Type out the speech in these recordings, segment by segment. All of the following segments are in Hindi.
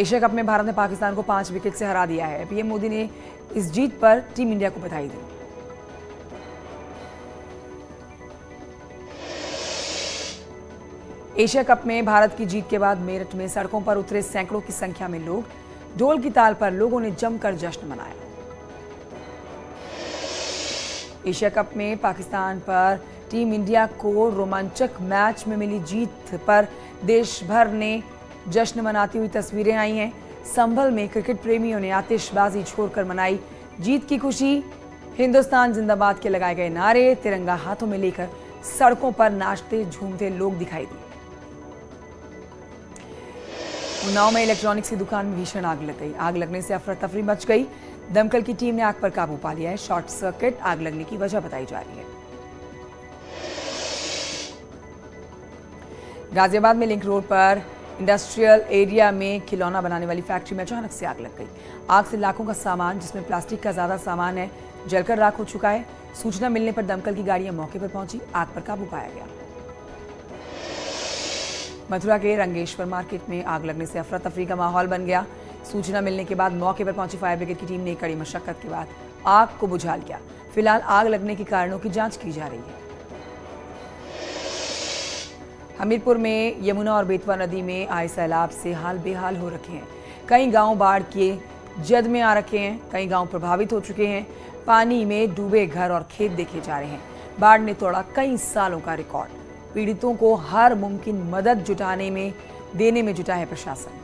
एशिया कप में भारत ने पाकिस्तान को 5 विकेट से हरा दिया है। पीएम मोदी ने इस जीत पर टीम इंडिया को बधाई दी। एशिया कप में भारत की जीत के बाद मेरठ में सड़कों पर उतरे सैकड़ों की संख्या में लोग। ढोल की ताल पर लोगों ने जमकर जश्न मनाया। एशिया कप में पाकिस्तान पर टीम इंडिया को रोमांचक मैच में मिली जीत पर देश भर ने जश्न मनाती हुई तस्वीरें आई हैं। संभल में क्रिकेट प्रेमियों ने आतिशबाजी छोड़कर मनाई जीत की खुशी। हिंदुस्तान जिंदाबाद के लगाए गए नारे, तिरंगा हाथों में लेकर सड़कों पर नाचते झूमते लोग दिखाई दिए। उन्नाव में इलेक्ट्रॉनिक्स की दुकान में भीषण आग लग गई। आग लगने से अफरा तफरी मच गई। दमकल की टीम ने आग पर काबू पा लिया है। शॉर्ट सर्किट आग लगने की वजह बताई जा रही है। गाजियाबाद में लिंक रोड पर इंडस्ट्रियल एरिया में खिलौना बनाने वाली फैक्ट्री में अचानक से आग लग गई। आग से लाखों का सामान, जिसमें प्लास्टिक का ज्यादा सामान है, जलकर राख हो चुका है। सूचना मिलने पर दमकल की गाड़ियां मौके पर पहुंची। आग पर काबू पाया गया। मथुरा के रंगेश्वर मार्केट में आग लगने से अफरा तफरी का माहौल बन गया। सूचना मिलने के बाद मौके पर पहुंची फायर ब्रिगेड की टीम ने कड़ी मशक्कत के बाद आग को बुझा लिया। फिलहाल आग लगने के कारणों की जांच की जा रही है। हमीरपुर में यमुना और बेतवा नदी में आए सैलाब से हाल बेहाल हो रखे हैं। कई गांव बाढ़ के जद में आ रखे हैं। कई गांव प्रभावित हो चुके हैं। पानी में डूबे घर और खेत देखे जा रहे हैं। बाढ़ ने तोड़ा कई सालों का रिकॉर्ड। पीड़ितों को हर मुमकिन मदद देने में जुटा है प्रशासन।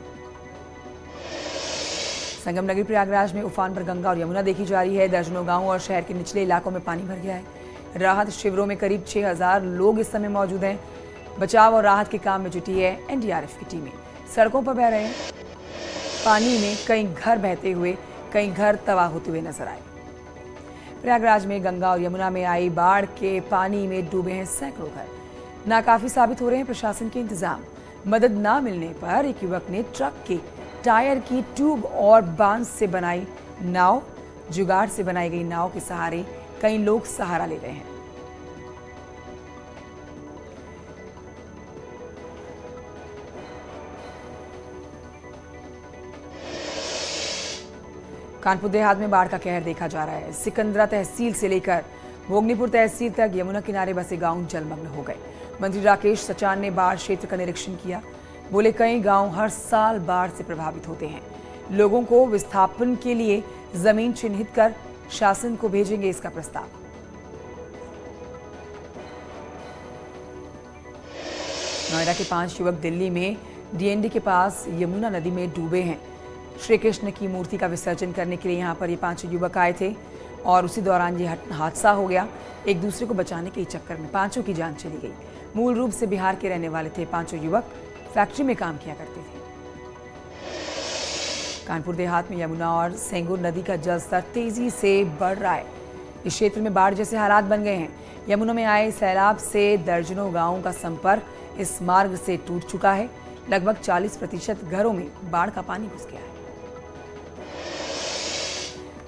संगम नगरी प्रयागराज में उफान पर गंगा और यमुना देखी जा रही है। दर्जनों गांवों और शहर के निचले इलाकों में पानी भर गया है। राहत शिविरों में करीब 6000 लोग इस समय मौजूद हैं। बचाव और राहत के काम में जुटी है एनडीआरएफ की टीमें। सड़कों पर बह रहे हैं पानी में कई घर बहते हुए, कई घर तबाह होते हुए नजर आए। प्रयागराज में गंगा और यमुना में आई बाढ़ के पानी में डूबे हैं सैकड़ों घर। नाकाफी साबित हो रहे हैं प्रशासन के इंतजाम। मदद ना मिलने पर एक युवक ने ट्रक के टायर की ट्यूब और बांस से बनाई नाव, जुगाड़ से बनाई गई नाव के सहारे कई लोग सहारा ले रहे हैं। कानपुर देहात में बाढ़ का कहर देखा जा रहा है। सिकंदरा तहसील से लेकर भोगनीपुर तहसील तक यमुना किनारे बसे गांव जलमग्न हो गए। मंत्री राकेश सचान ने बाढ़ क्षेत्र का निरीक्षण किया। बोले कई गांव हर साल बाढ़ से प्रभावित होते हैं। लोगों को विस्थापन के लिए जमीन चिन्हित कर शासन को भेजेंगे इसका प्रस्ताव। नोएडा के 5 युवक दिल्ली में डीएनडी के पास यमुना नदी में डूबे हैं। श्री कृष्ण की मूर्ति का विसर्जन करने के लिए यहाँ पर ये 5 युवक आए थे और उसी दौरान ये हादसा हो गया। एक दूसरे को बचाने के चक्कर में 5 की जान चली गई। मूल रूप से बिहार के रहने वाले थे 5 युवक, फैक्ट्री में काम किया करते थे। कानपुर देहात में यमुना और सेंगुर नदी का जलस्तर तेजी से बढ़ रहा है। इस क्षेत्र में बाढ़ जैसे हालात बन गए हैं। यमुना में आए सैलाब से दर्जनों गांवों का संपर्क इस मार्ग से टूट चुका है। लगभग 40% घरों में बाढ़ का पानी घुस गया है।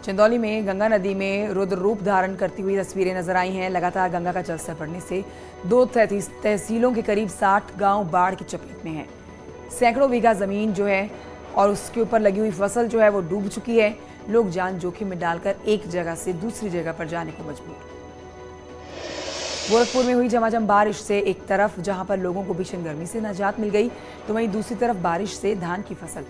चंदौली में गंगा नदी में रुद्र रूप धारण करती हुई तस्वीरें नजर आई हैं। लगातार गंगा का जलस्तर बढ़ने से 2 तहसीलों के करीब 60 गांव बाढ़ की चपेट में हैं। सैकड़ों बीघा जमीन जो है और उसके ऊपर लगी हुई फसल जो है वो डूब चुकी है। लोग जान जोखिम में डालकर एक जगह से दूसरी जगह पर जाने को मजबूर। गोरखपुर में हुई झमाझम बारिश से एक तरफ जहां पर लोगों को भीषण गर्मी से निजात मिल गई, तो वहीं दूसरी तरफ बारिश से धान की फसल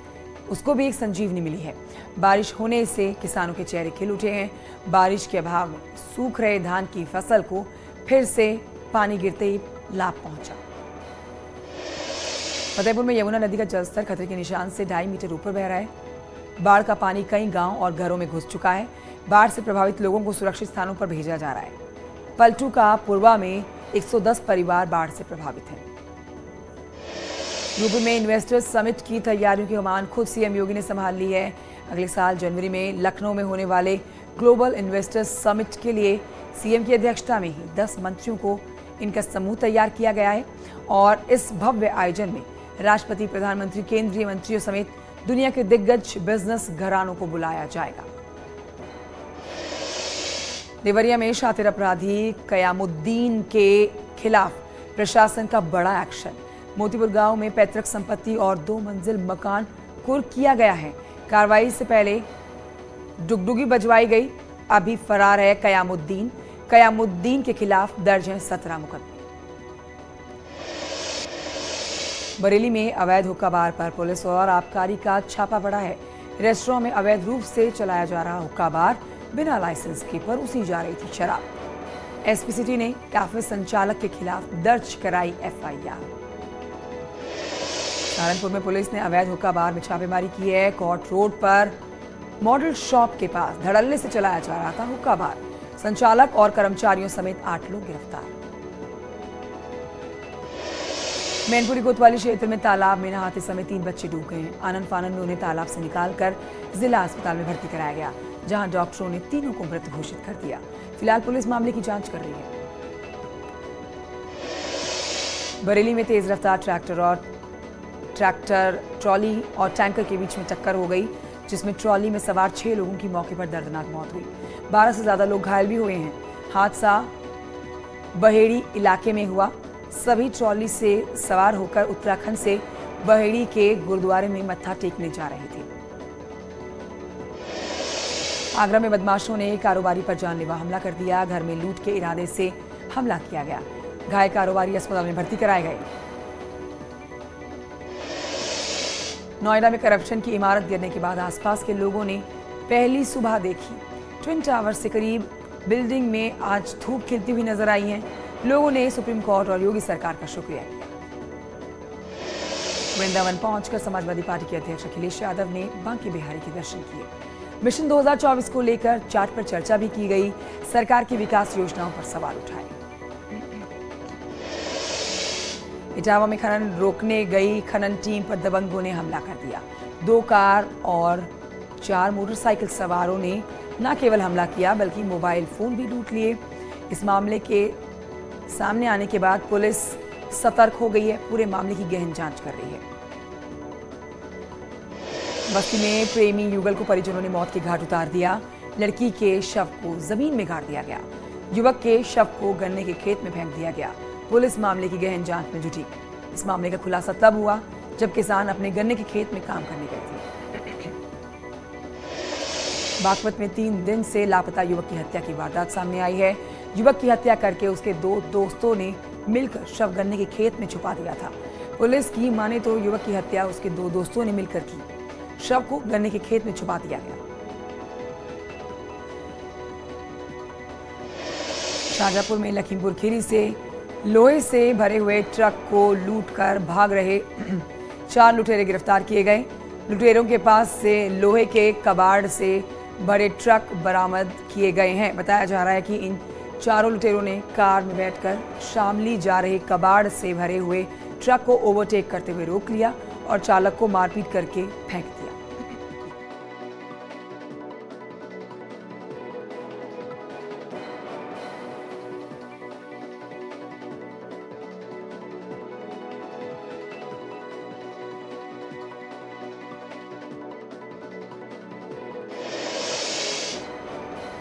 उसको भी एक संजीवनी मिली है। बारिश होने से किसानों के चेहरे खिल उठे हैं। बारिश के अभाव में सूख रहे धान की फसल को फिर से पानी गिरते ही लाभ पहुंचा। फतेहपुर में यमुना नदी का जलस्तर खतरे के निशान से 2.5 मीटर ऊपर बह रहा है। बाढ़ का पानी कई गांव और घरों में घुस चुका है। बाढ़ से प्रभावित लोगों को सुरक्षित स्थानों पर भेजा जा रहा है। पलटू का पूर्वा में 110 परिवार बाढ़ से प्रभावित हैं। यूपी में इन्वेस्टर्स समिट की तैयारियों की कमान खुद सीएम योगी ने संभाल ली है। अगले साल जनवरी में लखनऊ में होने वाले ग्लोबल इन्वेस्टर्स समिट के लिए सीएम की अध्यक्षता में ही 10 मंत्रियों को इनका समूह तैयार किया गया है और इस भव्य आयोजन में राष्ट्रपति, प्रधानमंत्री, केंद्रीय मंत्रियों समेत दुनिया के दिग्गज बिजनेस घरानों को बुलाया जाएगा। देवरिया में शातिर अपराधी कयामुद्दीन के खिलाफ प्रशासन का बड़ा एक्शन। मोतीपुर गांव में पैतृक संपत्ति और 2 मंजिल मकान कुर्क किया गया है। कार्रवाई से पहले डुगडुगी बजवाई गई। अभी फरार है कयामुद्दीन। कयामुद्दीन के खिलाफ दर्ज हैं 17 मुकदमे। बरेली में अवैध हुक्का बार पर पुलिस और आबकारी का छापा पड़ा है। रेस्टोरेंट में अवैध रूप से चलाया जा रहा हुक्का बार बिना लाइसेंस के परोसी जा रही थी शराब। एसपी सिटी ने कैफे संचालक के खिलाफ दर्ज कराई एफआईआर। सहारनपुर में पुलिस ने अवैध हुक्का बार में छापेमारी की है। कोर्ट रोड पर मॉडल शॉप के पास धड़ल्ले से चलाया जा रहा था हुक्का बार। संचालक और कर्मचारियों समेत 8 लोग गिरफ्तार। मैनपुरी कोतवाली क्षेत्र में तालाब में नहाते समय 3 बच्चे डूब गए हैं। आनंद फानंद में उन्हें तालाब से निकालकर जिला अस्पताल में भर्ती कराया गया, जहां डॉक्टरों ने तीनों को मृत घोषित कर दिया। फिलहाल पुलिस मामले की जांच कर रही है। बरेली में तेज रफ्तार ट्रैक्टर ट्रॉली और टैंकर के बीच में टक्कर हो गई, जिसमें ट्रॉली में सवार 6 लोगों की मौके पर दर्दनाक मौत हुई। 12 से ज्यादा लोग घायल भी हुए हैं। हादसा बहेड़ी इलाके में हुआ। सभी ट्रॉली से सवार होकर उत्तराखंड से बहेड़ी के गुरुद्वारे में मत्था टेकने जा रहे थे। आगरा में बदमाशों ने कारोबारी पर जानलेवा हमला कर दिया। घर में लूट के इरादे से हमला किया गया। घायल कारोबारी अस्पताल में भर्ती कराए गए। नोएडा में करप्शन की इमारत गिरने के बाद आसपास के लोगों ने पहली सुबह देखी। ट्विन टावर से करीब बिल्डिंग में आज धूप खिलती हुई नजर आई है। लोगों ने सुप्रीम कोर्ट और योगी सरकार का शुक्रिया किया। वृंदावन पहुंचकर समाजवादी पार्टी के अध्यक्ष अखिलेश यादव ने बांके बिहारी के दर्शन किए। मिशन 2024 को लेकर चार्ट पर चर्चा भी की गई। सरकार की विकास योजनाओं पर सवाल उठाए। इटावा में खनन रोकने गई खनन टीम पर दबंगों ने हमला कर दिया। 2 कार और 4 मोटरसाइकिल सवारों ने न केवल हमला किया बल्कि मोबाइल फोन भी लूट लिए। इस मामले के सामने आने के बाद पुलिस सतर्क हो गई है। पूरे मामले की गहन जांच कर रही है। बस्ती में प्रेमी युगल को परिजनों ने मौत के घाट उतार दिया। लड़की के शव को जमीन में गाड़ दिया गया। युवक के शव को गन्ने के खेत में फेंक दिया गया। पुलिस मामले की गहन जांच में जुटी। इस मामले का खुलासा तब हुआ जब किसान अपने गन्ने के खेत में काम करने गए थे। बागपत में 3 दिन से लापता युवक की हत्या की वारदात सामने आई है। युवक की हत्या करके उसके 2 दोस्तों ने मिलकर शव गन्ने के खेत में छुपा दिया था। पुलिस की माने तो युवक की हत्या उसके 2 दोस्तों ने मिलकर की। शव को गन्ने के खेत में छुपा दिया गया। शाहजहांपुर में लखीमपुर खीरी से लोहे से भरे हुए ट्रक को लूटकर भाग रहे 4 लुटेरे गिरफ्तार किए गए। लुटेरों के पास से लोहे के कबाड़ से बड़े ट्रक बरामद किए गए हैं। बताया जा रहा है कि इन चारों लुटेरों ने कार में बैठकर शामली जा रहे कबाड़ से भरे हुए ट्रक को ओवरटेक करते हुए रोक लिया और चालक को मारपीट करके फेंक दिया।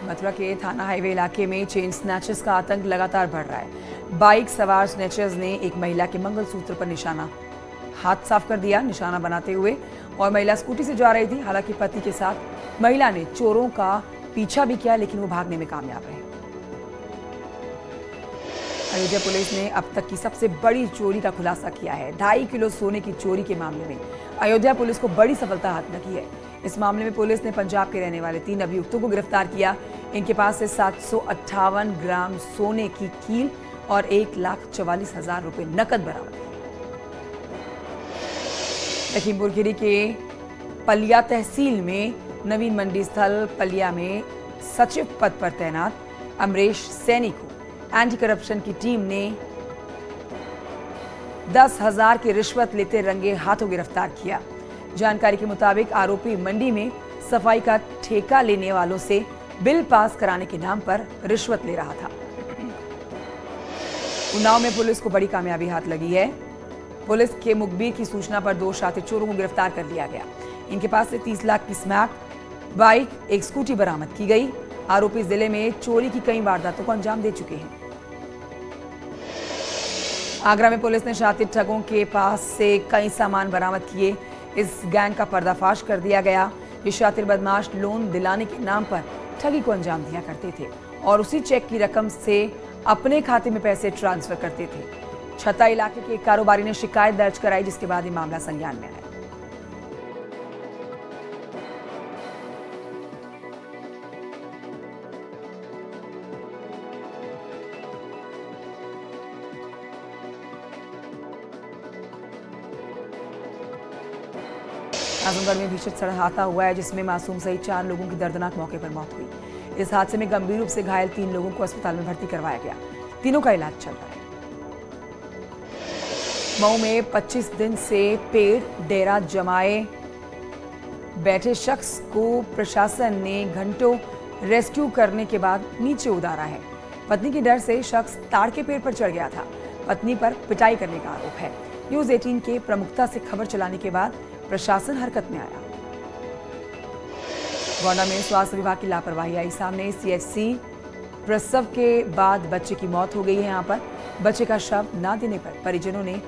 मथुरा के थाना हाईवे इलाके में चेन स्नैचर्स का आतंक लगातार बढ़ रहा है। बाइक सवार स्नैचर्स ने एक महिला के मंगलसूत्र पर निशाना हाथ साफ कर दिया, निशाना बनाते हुए, और महिला स्कूटी से जा रही थी। हालांकि पति के साथ महिला ने चोरों का पीछा भी किया, लेकिन वो भागने में कामयाब रहे। अयोध्या पुलिस ने अब तक की सबसे बड़ी चोरी का खुलासा किया है। 2.5 किलो सोने की चोरी के मामले में अयोध्या पुलिस को बड़ी सफलता हाथ लगी है। इस मामले में पुलिस ने पंजाब के रहने वाले 3 अभियुक्तों को गिरफ्तार किया। इनके पास से 758 ग्राम सोने की कील और 1,44,000 रुपए नकद बरामद किए। लखीमपुर खीरी के पलिया तहसील में नवीन मंडी स्थल पलिया में सचिव पद पर तैनात अमरेश सैनी को एंटी करप्शन की टीम ने 10,000 की रिश्वत लेते रंगे हाथों गिरफ्तार किया। जानकारी के मुताबिक आरोपी मंडी में सफाई का ठेका लेने वालों से बिल पास कराने के नाम पर रिश्वत ले रहा था। उन्नाव में पुलिस को बड़ी कामयाबी हाथ लगी है। पुलिस के मुखबिर की सूचना पर 2 शातिर चोरों को गिरफ्तार कर लिया गया। इनके पास से 30 लाख की स्मैक बाइक, एक स्कूटी बरामद की गई। आरोपी जिले में चोरी की कई वारदातों को अंजाम दे चुके हैं। आगरा में पुलिस ने शातिर ठगों के पास से कई सामान बरामद किए। इस गैंग का पर्दाफाश कर दिया गया। ये शातिर बदमाश लोन दिलाने के नाम पर ठगी को अंजाम दिया करते थे और उसी चेक की रकम से अपने खाते में पैसे ट्रांसफर करते थे। छत्ता इलाके के एक कारोबारी ने शिकायत दर्ज कराई, जिसके बाद ये मामला संज्ञान में आया। आजमगढ़ में भीषण सड़क हादसा हुआ है, जिसमें मासूम सहित 4 लोगों की दर्दनाक मौके पर मौत हुई। इस हादसे में गंभीर रूप से घायल 3 लोगों को अस्पताल में भर्ती करवाया गया। तीनों का इलाज चल रहा है। मऊ में 25 दिन से पेड़ डेरा जमाए बैठे शख्स को प्रशासन ने घंटों रेस्क्यू करने के बाद नीचे उतारा है। पत्नी के डर से शख्स ताड़ के पेड़ पर चढ़ गया था। पत्नी पर पिटाई करने का आरोप है। न्यूज 18 के प्रमुखता से खबर चलाने के बाद प्रशासन हरकत में आया। गोंडा में स्वास्थ्य विभाग की लापरवाही आई सामने। सीएचसी प्रसव के बाद बच्चे की मौत हो गई है। यहाँ पर बच्चे का शव न देने पर परिजनों ने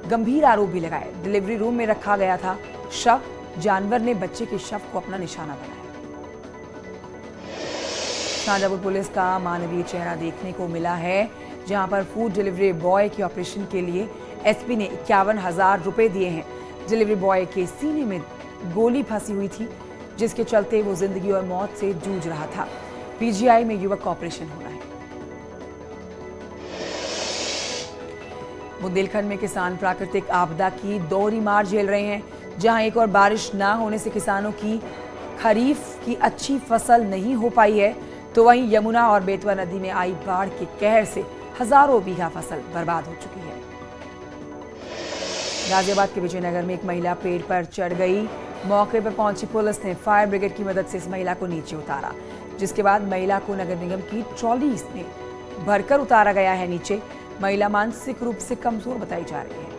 गंभीर आरोप भी लगाए। डिलीवरी रूम में रखा गया था शव। जानवर ने बच्चे के शव को अपना निशाना बनाया। शाहजहांपुर पुलिस का मानवीय चेहरा देखने को मिला है, जहां पर फूड डिलीवरी बॉय के ऑपरेशन के लिए एसपी ने 51,000 रुपए दिए हैं। डिलीवरी बॉय के सीने में गोली फंसी हुई थी, जिसके चलते वो जिंदगी और मौत से जूझ रहा था। पीजीआई में युवक का ऑपरेशन होना है। बुंदेलखंड में किसान प्राकृतिक आपदा की दोहरी मार झेल रहे हैं, जहां एक और बारिश न होने से किसानों की खरीफ की अच्छी फसल नहीं हो पाई है, तो वहीं यमुना और बेतवा नदी में आई बाढ़ के कहर से हजारों बीघा फसल बर्बाद हो चुकी है। गाजियाबाद के विजयनगर में एक महिला पेड़ पर चढ़ गई। मौके पर पहुंची पुलिस ने फायर ब्रिगेड की मदद से इस महिला को नीचे उतारा, जिसके बाद महिला को नगर निगम की ट्रॉली में भरकर उतारा गया है नीचे। महिला मानसिक रूप से कमजोर बताई जा रही है।